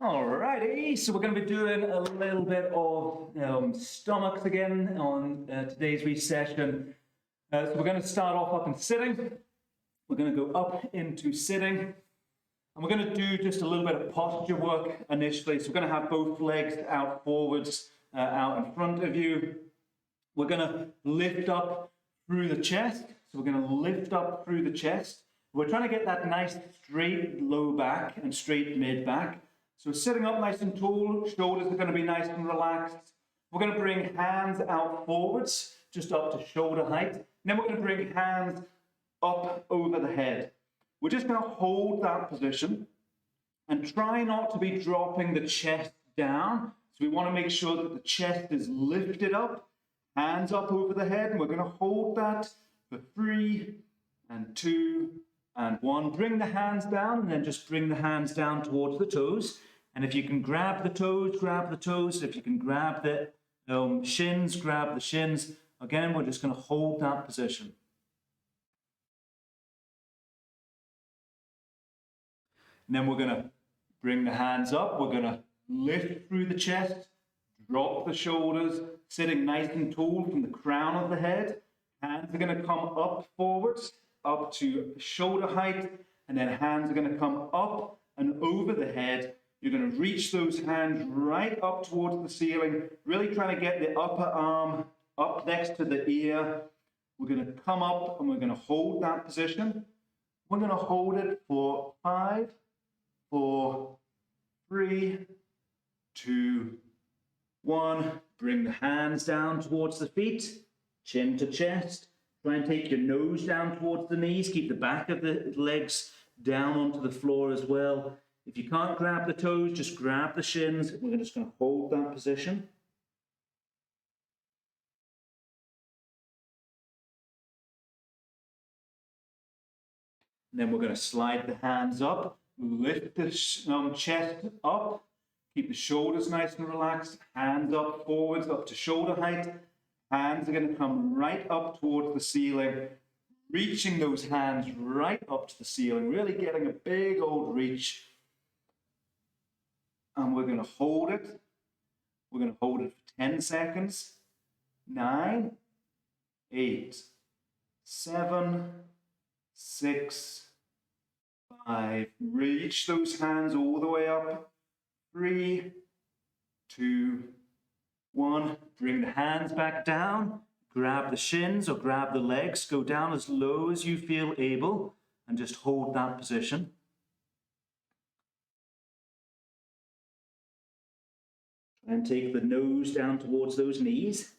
Alrighty, so we're going to be doing a little bit of stomachs again on today's wee session. So we're going to start off up in sitting. We're going to go up into sitting. And we're going to do just a little bit of posture work initially. So we're going to have both legs out forwards, out in front of you. We're going to lift up through the chest. So we're going to lift up through the chest. We're trying to get that nice straight low back and straight mid back. So sitting up nice and tall, shoulders are going to be nice and relaxed. We're going to bring hands out forwards, just up to shoulder height. And then we're going to bring hands up over the head. We're just going to hold that position and try not to be dropping the chest down. So we want to make sure that the chest is lifted up, hands up over the head, and we're going to hold that for 3 and 2 and 1. Bring the hands down, and then just bring the hands down towards the toes. And if you can grab the toes, grab the toes. If you can grab the shins, grab the shins. Again, we're just going to hold that position. And then we're going to bring the hands up. We're going to lift through the chest, drop the shoulders, sitting nice and tall from the crown of the head. Hands are going to come up forwards, up to shoulder height, and then hands are going to come up and over the head. You're going to reach those hands right up towards the ceiling, really trying to get the upper arm up next to the ear. We're going to come up and we're going to hold that position. We're going to hold it for 5, 4, 3, 2, 1. Bring the hands down towards the feet, chin to chest. Try and take your nose down towards the knees. Keep the back of the legs down onto the floor as well. If you can't grab the toes, just grab the shins. We're just going to hold that position. And then we're going to slide the hands up, lift the chest up, keep the shoulders nice and relaxed, hands up forwards, up to shoulder height. Hands are going to come right up towards the ceiling, reaching those hands right up to the ceiling, really getting a big old reach. And we're going to hold it. We're going to hold it for 10 seconds. 9, 8, 7, 6, 5. Reach those hands all the way up. 3, 2, 1. Bring the hands back down. Grab the shins or grab the legs. Go down as low as you feel able and just hold that position. And take the nose down towards those knees.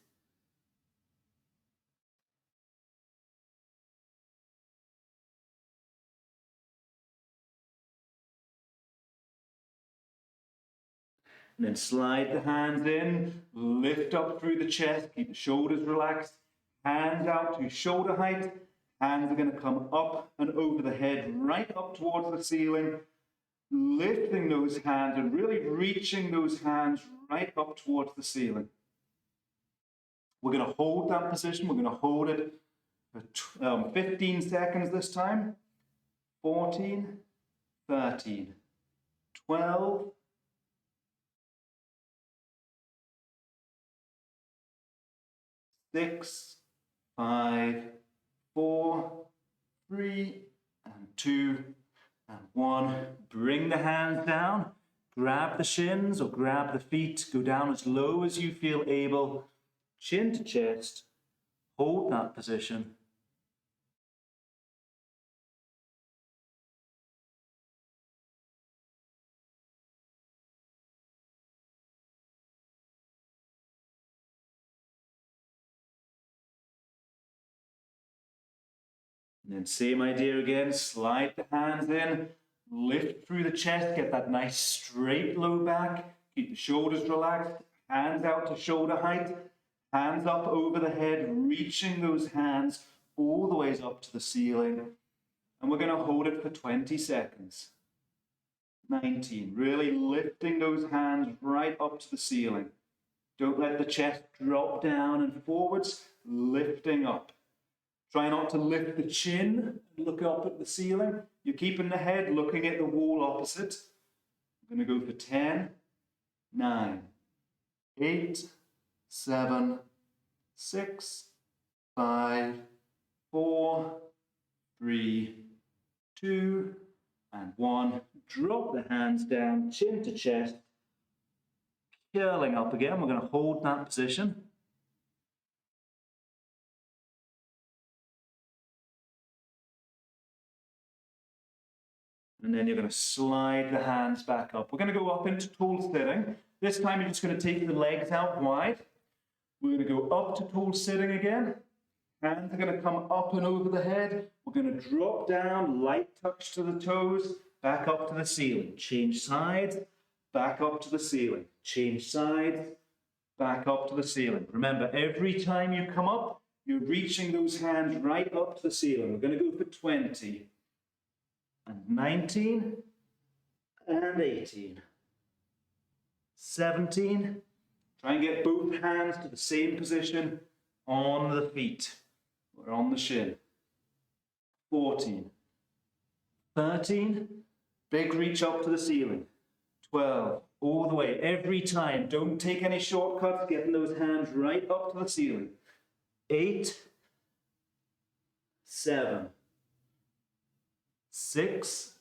And then slide the hands in, lift up through the chest, keep the shoulders relaxed, hands out to shoulder height. Hands are going to come up and over the head, right up towards the ceiling. Lifting those hands and really reaching those hands right up towards the ceiling. We're going to hold that position. We're going to hold it for 15 seconds this time. 14, 13, 12, 6, 5, 4, 3, and 2, and 1. Bring the hands down. Grab the shins or grab the feet. Go down as low as you feel able. Chin to chest. Hold that position. And then same idea again. Slide the hands in. Lift through the chest, get that nice straight low back. Keep the shoulders relaxed, hands out to shoulder height, hands up over the head, reaching those hands all the way up to the ceiling. And we're going to hold it for 20 seconds. 19, really lifting those hands right up to the ceiling. Don't let the chest drop down and forwards, lifting up. Try not to lift the chin and look up at the ceiling. You're keeping the head looking at the wall opposite. We're going to go for 10, 9, 8, 7, 6, 5, 4, 3, 2, and 1. Drop the hands down, chin to chest, curling up again. We're going to hold that position. And then you're going to slide the hands back up. We're going to go up into tall sitting. This time you're just going to take the legs out wide. We're going to go up to tall sitting again. Hands are going to come up and over the head. We're going to drop down, light touch to the toes, back up to the ceiling. Change sides, back up to the ceiling. Change sides, back up to the ceiling. Remember, every time you come up, you're reaching those hands right up to the ceiling. We're going to go for 20. And 19, and 18, 17. Try and get both hands to the same position on the feet or on the shin. 14, 13, big reach up to the ceiling. 12, all the way, every time. Don't take any shortcuts, getting those hands right up to the ceiling. 8, 7, 6,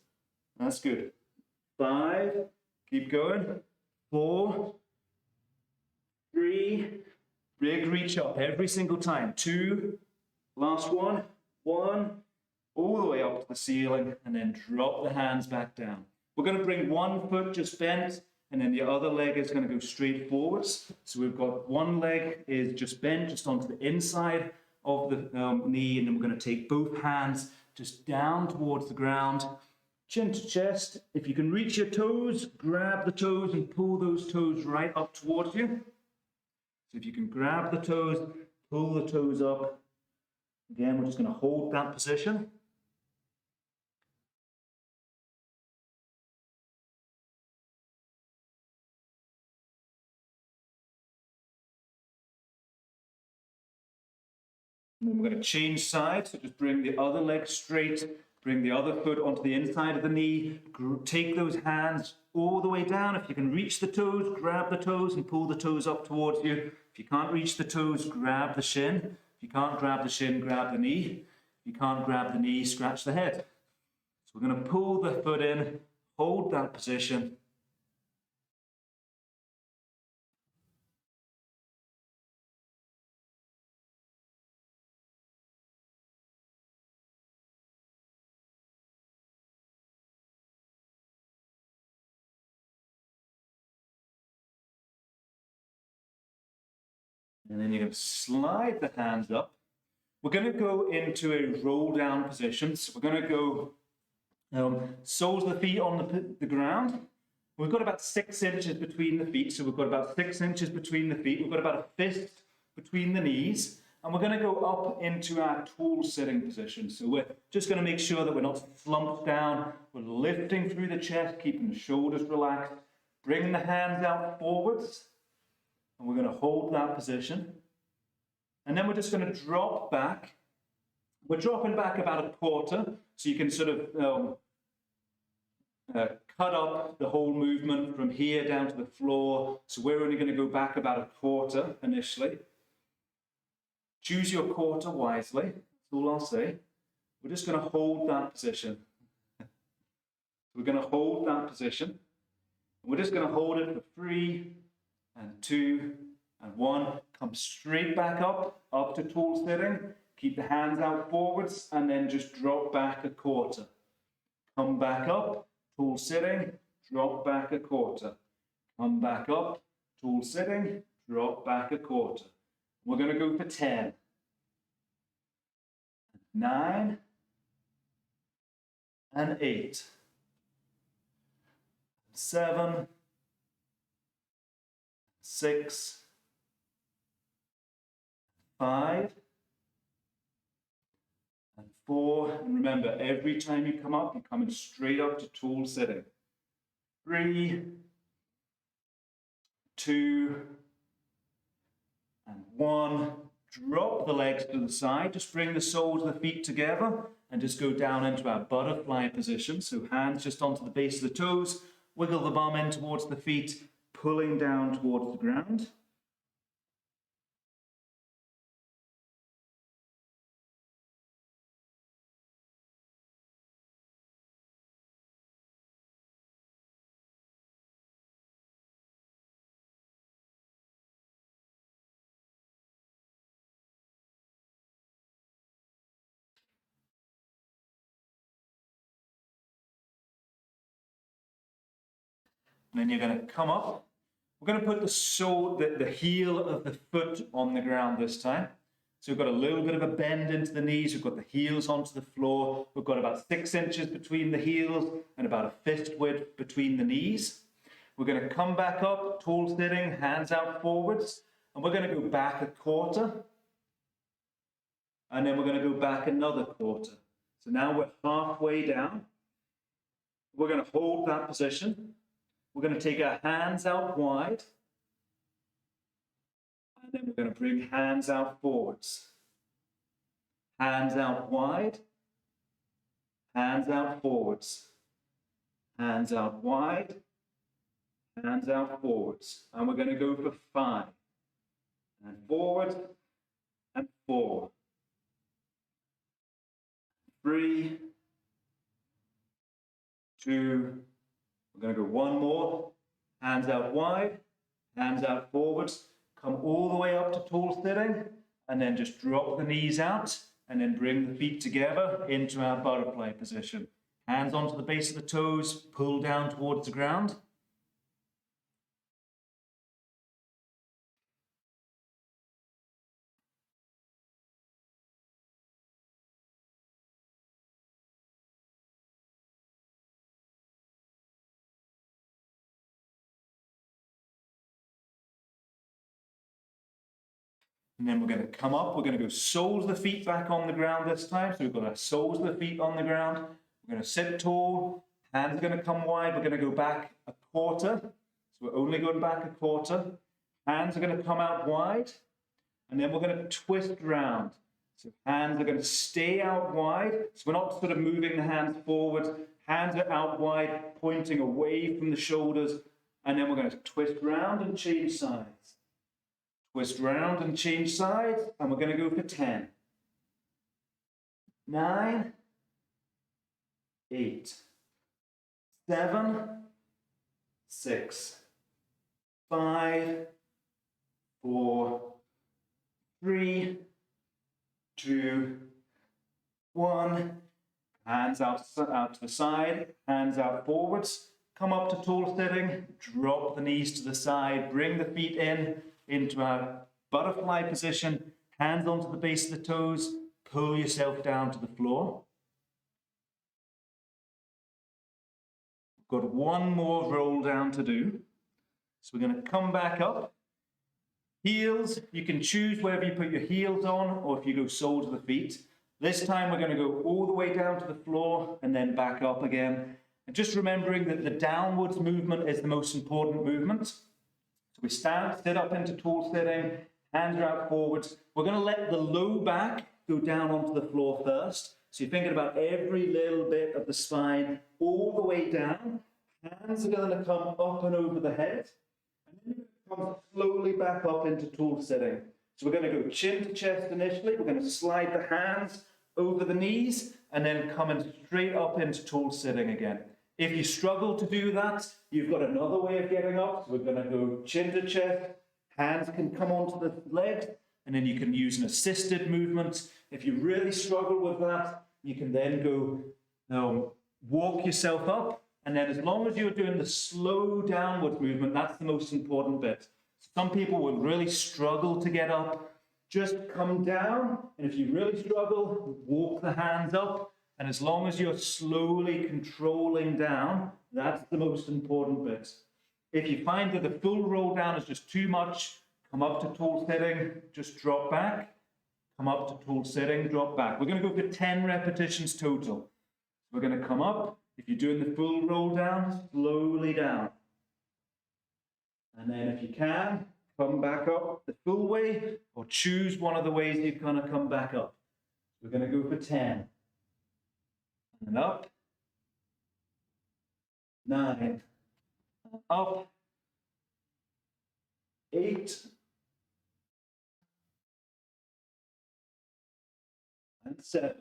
that's good. 5, keep going. 4, 3, big reach up every single time. 2, last one, 1, all the way up to the ceiling, and then drop the hands back down. We're going to bring one foot just bent, and then the other leg is going to go straight forwards. So we've got one leg is just bent, just onto the inside of the knee, and then we're going to take both hands just down towards the ground, chin to chest. If you can reach your toes, grab the toes and pull those toes right up towards you. So if you can grab the toes, pull the toes up. Again, we're just going to hold that position. And then we're going to change sides, so just bring the other leg straight, bring the other foot onto the inside of the knee, take those hands all the way down. If you can reach the toes, grab the toes and pull the toes up towards you. If you can't reach the toes, grab the shin. If you can't grab the shin, grab the knee. If you can't grab the knee, scratch the head. So we're going to pull the foot in, hold that position. And then you're going to slide the hands up. We're going to go into a roll down position. So we're going to go soles of the feet on the ground. We've got about 6 inches between the feet. So we've got about 6 inches between the feet. We've got about a fist between the knees. And we're going to go up into our tall sitting position. So we're just going to make sure that we're not slumped down. We're lifting through the chest, keeping the shoulders relaxed, bringing the hands out forwards. And we're going to hold that position. And then we're just going to drop back. We're dropping back about a quarter, so you can sort of cut up the whole movement from here down to the floor. So we're only going to go back about a quarter initially. Choose your quarter wisely. That's all I'll say. We're just going to hold that position. We're going to hold that position. We're just going to hold it for 3 and 2 and 1. Come straight back up to tall sitting. Keep the hands out forwards and then just drop back a quarter. Come back up, tall sitting, drop back a quarter. Come back up, tall sitting, drop back a quarter. We're going to go for 10, 9, and 8, 7, 6, 5, and 4. And remember, every time you come up, you're coming straight up to tall sitting. 3, 2, and 1. Drop the legs to the side. Just bring the soles of the feet together and just go down into our butterfly position. So hands just onto the base of the toes. wiggle the bum in towards the feet, pulling down towards the ground. And then you're going to come up. We're going to put the heel of the foot on the ground this time. So we've got a little bit of a bend into the knees. We've got the heels onto the floor. We've got about 6 inches between the heels and about a fist width between the knees. We're going to come back up, tall sitting, hands out forwards. And we're going to go back a quarter. And then we're going to go back another quarter. So now we're halfway down. We're going to hold that position. We're going to take our hands out wide. And then we're going to bring hands out forwards. Hands out wide. Hands out forwards. Hands out wide. Hands out forwards. And we're going to go for 5. And forward and 4. 3, 2, we're going to go one more. Hands out wide, hands out forwards. Come all the way up to tall sitting, and then just drop the knees out, and then bring the feet together into our butterfly position. Hands onto the base of the toes, pull down towards the ground. And then we're going to come up. We're going to go soles of the feet back on the ground this time. So we've got our soles of the feet on the ground. We're going to sit tall. Hands are going to come wide. We're going to go back a quarter. So we're only going back a quarter. Hands are going to come out wide. And then we're going to twist round. So hands are going to stay out wide. So we're not sort of moving the hands forward. Hands are out wide, pointing away from the shoulders. And then we're going to twist round and change sides. Twist round and change sides, and we're going to go for 10, 9, 8, 7, 6, 5, 4, 3, 2, 1. Hands out to the side, hands out forwards. Come up to tall sitting, drop the knees to the side, bring the feet in into our butterfly position, hands onto the base of the toes, pull yourself down to the floor. We've got one more roll down to do. So we're going to come back up. Heels, you can choose wherever you put your heels on or if you go soles of the feet. This time we're going to go all the way down to the floor and then back up again. And just remembering that the downwards movement is the most important movement. So we stand, sit up into tall sitting, hands are out forwards. We're going to let the low back go down onto the floor first. So you're thinking about every little bit of the spine all the way down. Hands are going to come up and over the head. And then come slowly back up into tall sitting. So we're going to go chin to chest initially. We're going to slide the hands over the knees and then coming straight up into tall sitting again. If you struggle to do that, you've got another way of getting up. So we're going to go chin to chest, hands can come onto the legs, and then you can use an assisted movement. If you really struggle with that, you can then go walk yourself up, and then as long as you're doing the slow downward movement, that's the most important bit. Some people will really struggle to get up. Just come down, and if you really struggle, walk the hands up. And as long as you're slowly controlling down, that's the most important bit. If you find that the full roll down is just too much, come up to tall sitting, just drop back. Come up to tall sitting, drop back. We're going to go for 10 repetitions total. We're going to come up. If you're doing the full roll down, slowly down. And then if you can, come back up the full way, or choose one of the ways you're going to come back up. We're going to go for 10. And up. 9, up. 8. And 7.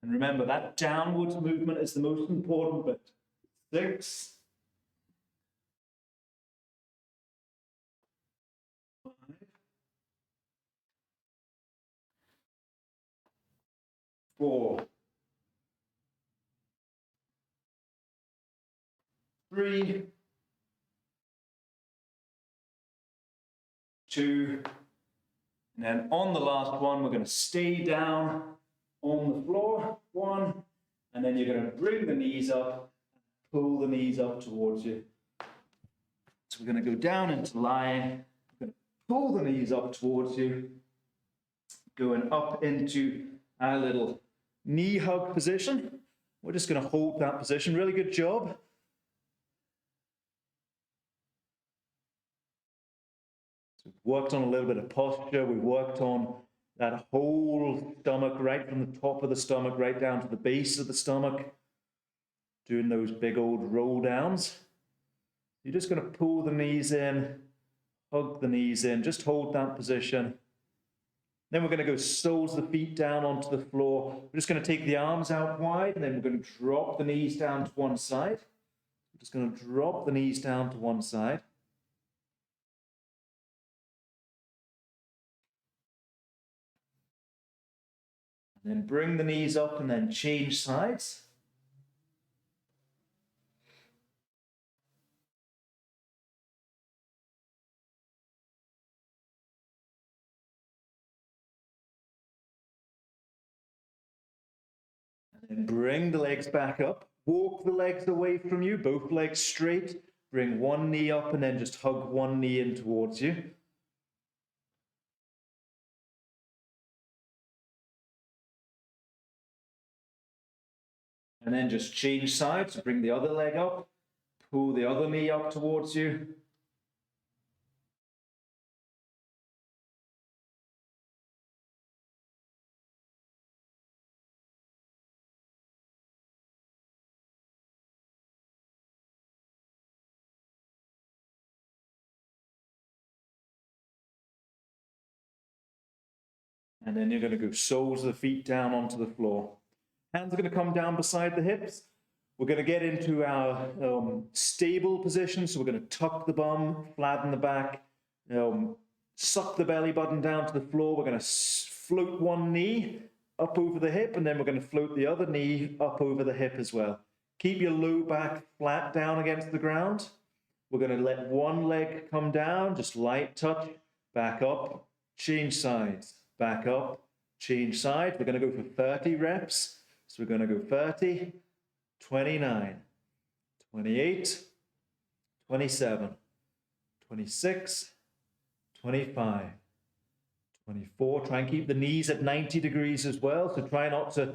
And remember, that downwards movement is the most important bit. 6. 5. 4. 3. 2. And then on the last one, we're going to stay down on the floor. 1. And then you're going to bring the knees up, pull the knees up towards you. So we're going to go down into lying. We're going to pull the knees up towards you. Going up into our little knee hug position. We're just going to hold that position. Really good job. So we've worked on a little bit of posture. We've worked on that whole stomach, right from the top of the stomach right down to the base of the stomach. Doing those big old roll downs. You're just going to pull the knees in, hug the knees in, just hold that position. Then we're going to go soles of the feet down onto the floor. We're just going to take the arms out wide, and then we're going to drop the knees down to one side. We're just going to drop the knees down to one side. And then bring the knees up and then change sides. And bring the legs back up. Walk the legs away from you, both legs straight. Bring one knee up and then just hug one knee in towards you. And then just change sides. Bring the other leg up. Pull the other knee up towards you. And then you're going to go soles of the feet down onto the floor. Hands are going to come down beside the hips. We're going to get into our stable position. So we're going to tuck the bum, flatten the back, suck the belly button down to the floor. We're going to float one knee up over the hip, and then we're going to float the other knee up over the hip as well. Keep your low back flat down against the ground. We're going to let one leg come down, just light touch, back up, change sides. Back up, change side. We're going to go for 30 reps. So we're going to go 30, 29, 28, 27, 26, 25, 24. Try and keep the knees at 90 degrees as well. So try not to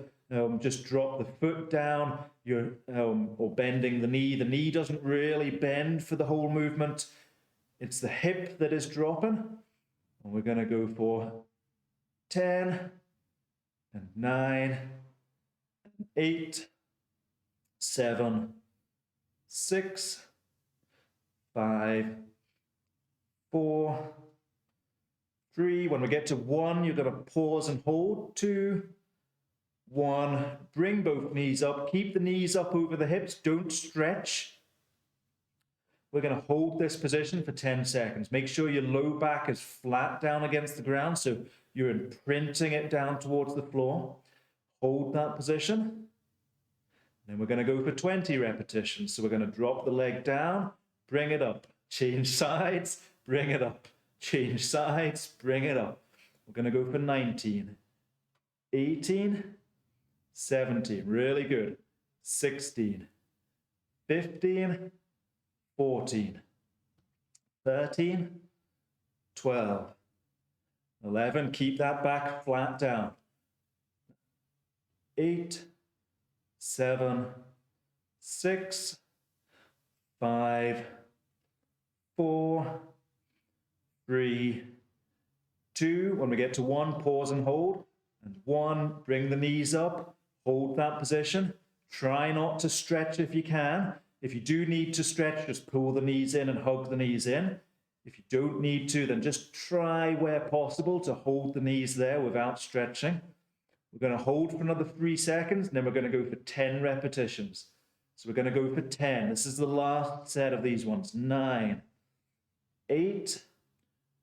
just drop the foot down or bending the knee. The knee doesn't really bend for the whole movement. It's the hip that is dropping. And we're going to go for 10, and 9, and 8, 7, 6, 5, 4, 3. When we get to 1, you're going to pause and hold. 2, 1. Bring both knees up. Keep the knees up over the hips. Don't stretch. We're going to hold this position for 10 seconds. Make sure your low back is flat down against the ground, so you're imprinting it down towards the floor. Hold that position. Then we're going to go for 20 repetitions. So we're going to drop the leg down, bring it up, change sides, bring it up, change sides, bring it up. We're going to go for 19, 18, 17, really good, 16, 15, 14, 13, 12, 11, keep that back flat down. 8, 7, 6, 5, 4, 3, 2. When we get to 1, pause and hold. And 1, bring the knees up, hold that position. Try not to stretch if you can. If you do need to stretch, just pull the knees in and hug the knees in. If you don't need to, then just try where possible to hold the knees there without stretching. We're going to hold for another 3 seconds, and then we're going to go for 10 repetitions. So we're going to go for 10. This is the last set of these ones. 9, 8,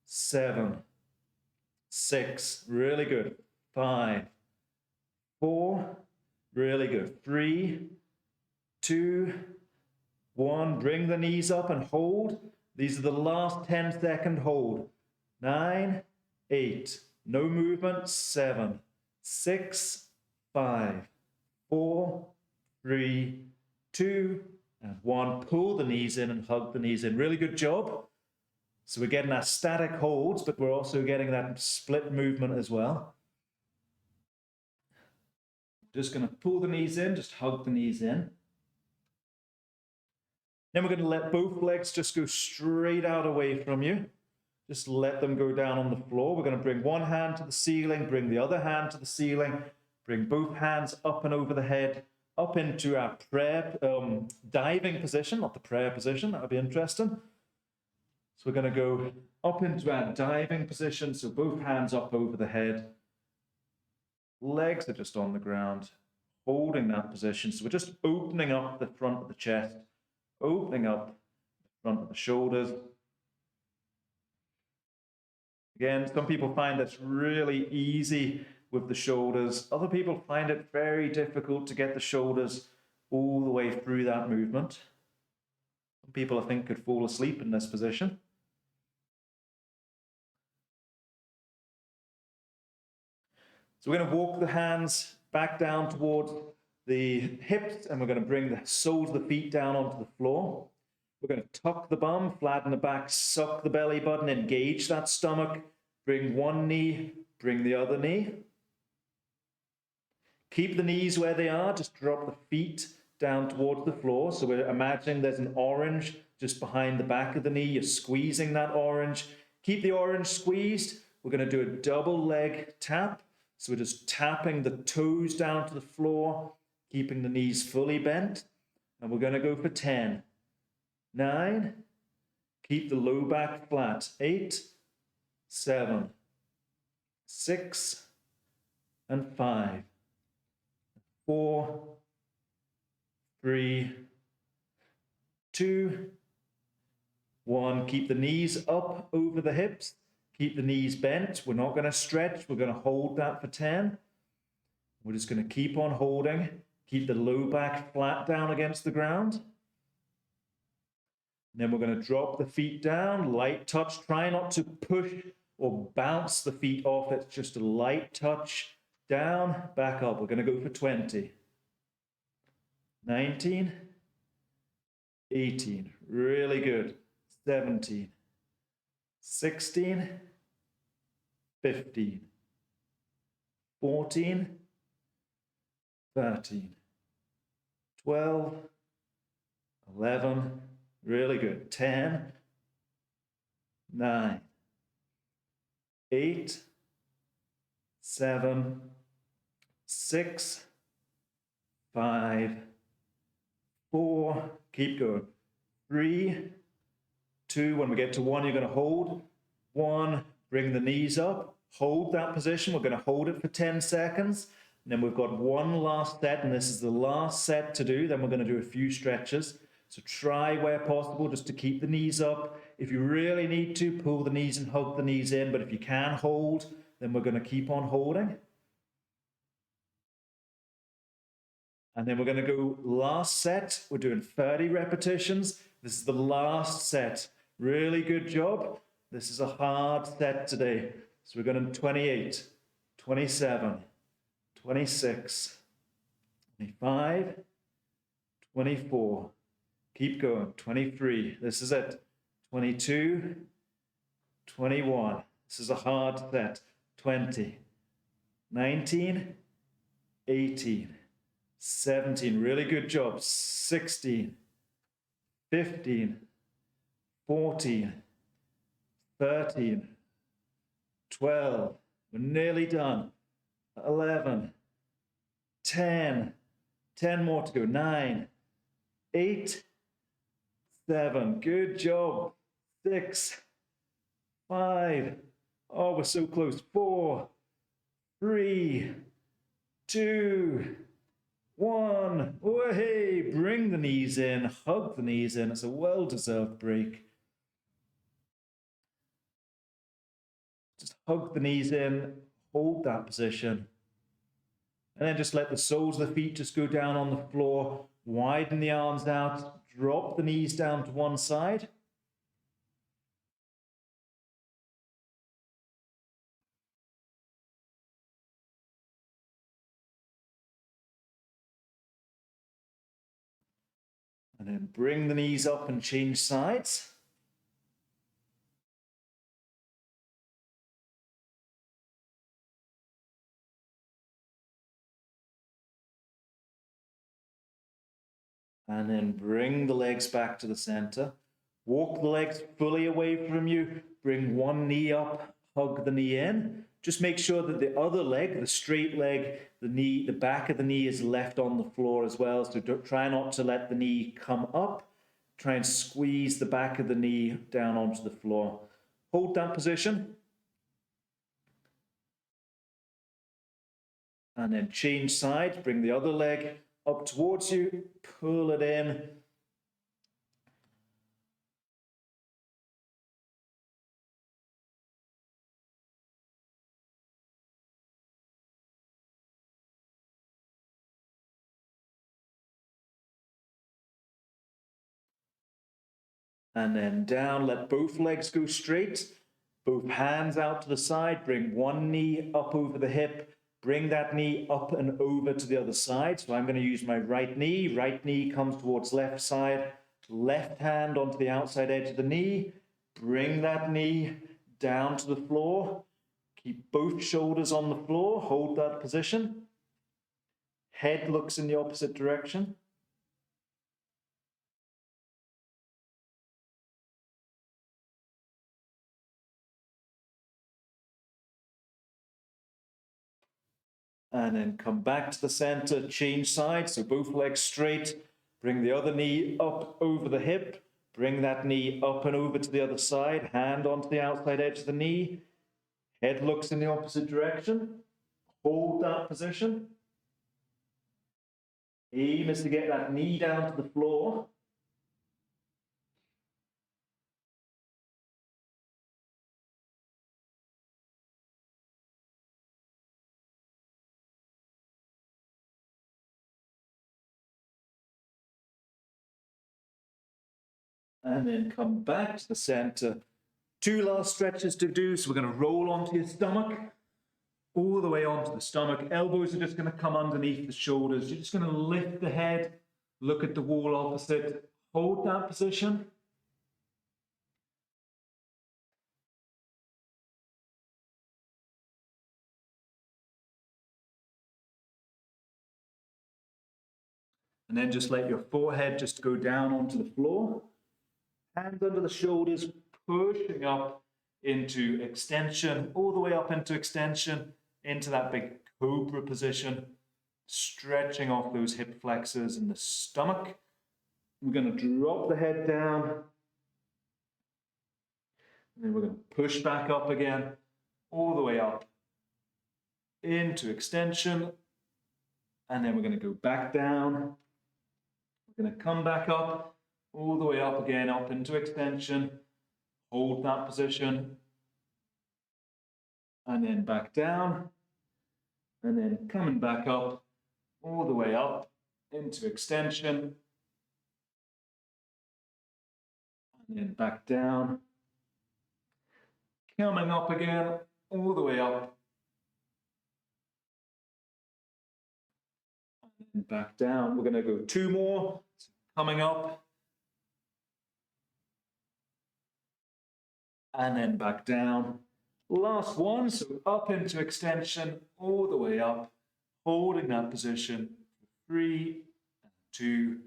7, 6, really good. 5, 4, really good. 3, 2, 1. Bring the knees up and hold. These are the last 10-second hold. 9, 8, no movement. 7, 6, 5, 4, 3, 2, and 1. Pull the knees in and hug the knees in. Really good job. So we're getting our static holds, but we're also getting that split movement as well. Just going to pull the knees in, just hug the knees in. Then we're going to let both legs just go straight out away from you. Just let them go down on the floor. We're going to bring one hand to the ceiling, bring the other hand to the ceiling, bring both hands up and over the head, up into our prayer diving position, not the prayer position. That would be interesting. So we're going to go up into our diving position. So both hands up over the head. Legs are just on the ground, holding that position. So we're just opening up the front of the chest, opening up the front of the shoulders. Again, some people find this really easy with the shoulders. Other people find it very difficult to get the shoulders all the way through that movement. Some people, I think, could fall asleep in this position. So we're going to walk the hands back down towards the hips, and we're going to bring the soles of the feet down onto the floor. We're going to tuck the bum, flatten the back, suck the belly button, engage that stomach. Bring one knee, bring the other knee. Keep the knees where they are, just drop the feet down towards the floor. So we're imagining there's an orange just behind the back of the knee. You're squeezing that orange. Keep the orange squeezed. We're going to do a double leg tap. So we're just tapping the toes down to the floor, keeping the knees fully bent. And we're going to go for 10, 9, keep the low back flat, 8, 7, 6, and 5, 4, 3, 2, 1. Keep the knees up over the hips. Keep the knees bent. We're not going to stretch. We're going to hold that for 10. We're just going to keep on holding. Keep the low back flat down against the ground. And then we're going to drop the feet down. Light touch. Try not to push or bounce the feet off. It's just a light touch. Down, back up. We're going to go for 20. 19. 18. Really good. 17. 16, 15, 14, 13, 12, 11, really good, 10, 9, 8, 7, 6, 5, 4, keep going, 3, 2, when we get to 1, you're going to hold. 1, bring the knees up, hold that position. We're going to hold it for 10 seconds. And then we've got one last set, and this is the last set to do. Then we're going to do a few stretches. So try where possible just to keep the knees up. If you really need to, pull the knees and hug the knees in. But if you can hold, then we're going to keep on holding. And then we're going to go last set. We're doing 30 repetitions. This is the last set. Really good job. This is a hard set today. So we're going to 28, 27, 26, 25, 24. Keep going. 23. This is it. 22, 21. This is a hard set. 20, 19, 18, 17. Really good job. 16, 15, 14, 13, 12, we're nearly done, 11, 10, 10 more to go, 9, 8, 7. Good job. 6, 5. Oh, we're so close. 4, 3, 2, 1. Oh, hey, bring the knees in, hug the knees in. It's a well-deserved break. Just hug the knees in, hold that position. And then just let the soles of the feet just go down on the floor. Widen the arms out, drop the knees down to one side. And then bring the knees up and change sides. And then bring the legs back to the center. Walk the legs fully away from you. Bring one knee up, hug the knee in. Just make sure that the other leg, the straight leg, the back of the knee is left on the floor as well. So try not to let the knee come up. Try and squeeze the back of the knee down onto the floor. Hold that position. And then change sides. Bring the other leg up towards you. Pull it in. And then down, let both legs go straight. Both hands out to the side. Bring one knee up over the hip. Bring that knee up and over to the other side. So I'm going to use my right knee. Right knee comes towards left side. Left hand onto the outside edge of the knee. Bring that knee down to the floor. Keep both shoulders on the floor. Hold that position. Head looks in the opposite direction. And then come back to the center, change sides, so both legs straight. Bring the other knee up over the hip. Bring that knee up and over to the other side, hand onto the outside edge of the knee. Head looks in the opposite direction. Hold that position. Aim is to get that knee down to the floor. And then come back to the center. 2 last stretches to do. So we're going to roll onto your stomach, all the way onto the stomach. Elbows are just going to come underneath the shoulders. You're just going to lift the head, look at the wall opposite, hold that position. And then just let your forehead just go down onto the floor. Hands under the shoulders, pushing up into extension, all the way up into extension, into that big cobra position, stretching off those hip flexors in the stomach. We're going to drop the head down. And then we're going to push back up again, all the way up into extension. And then we're going to go back down. We're going to come back up, all the way up again, up into extension. Hold that position. And then back down. And then coming back up, all the way up into extension. And then back down. Coming up again, all the way up. And then back down. We're going to go 2 more. Coming up. And then back down. Last one, so up into extension, all the way up, holding that position. 3, 2,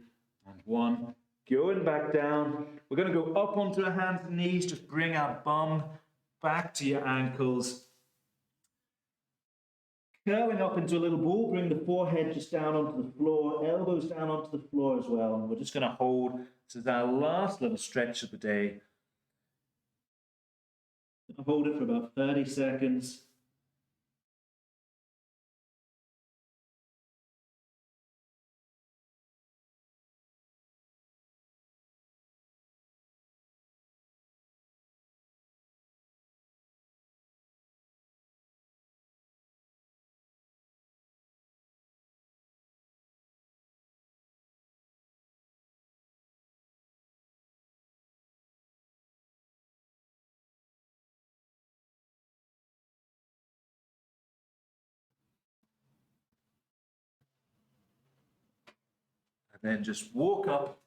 and 1. Going back down. We're going to go up onto our hands and knees. Just bring our bum back to your ankles. Curling up into a little ball. Bring the forehead just down onto the floor. Elbows down onto the floor as well. And we're just going to hold This is our last little stretch of the day. I'll hold it for about 30 seconds. And then just walk up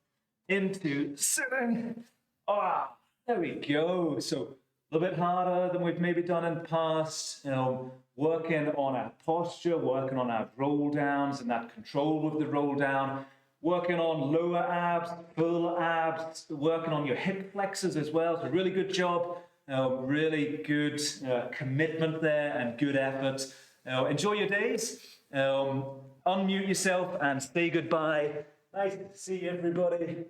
into sitting. Ah, there we go. So a little bit harder than we've maybe done in the past. Working on our posture, working on our roll downs and that control with the roll down, working on lower abs, full abs, working on your hip flexors as well. So really good job. Really good commitment there and good effort. Enjoy your days. Unmute yourself and say goodbye. Nice to see everybody.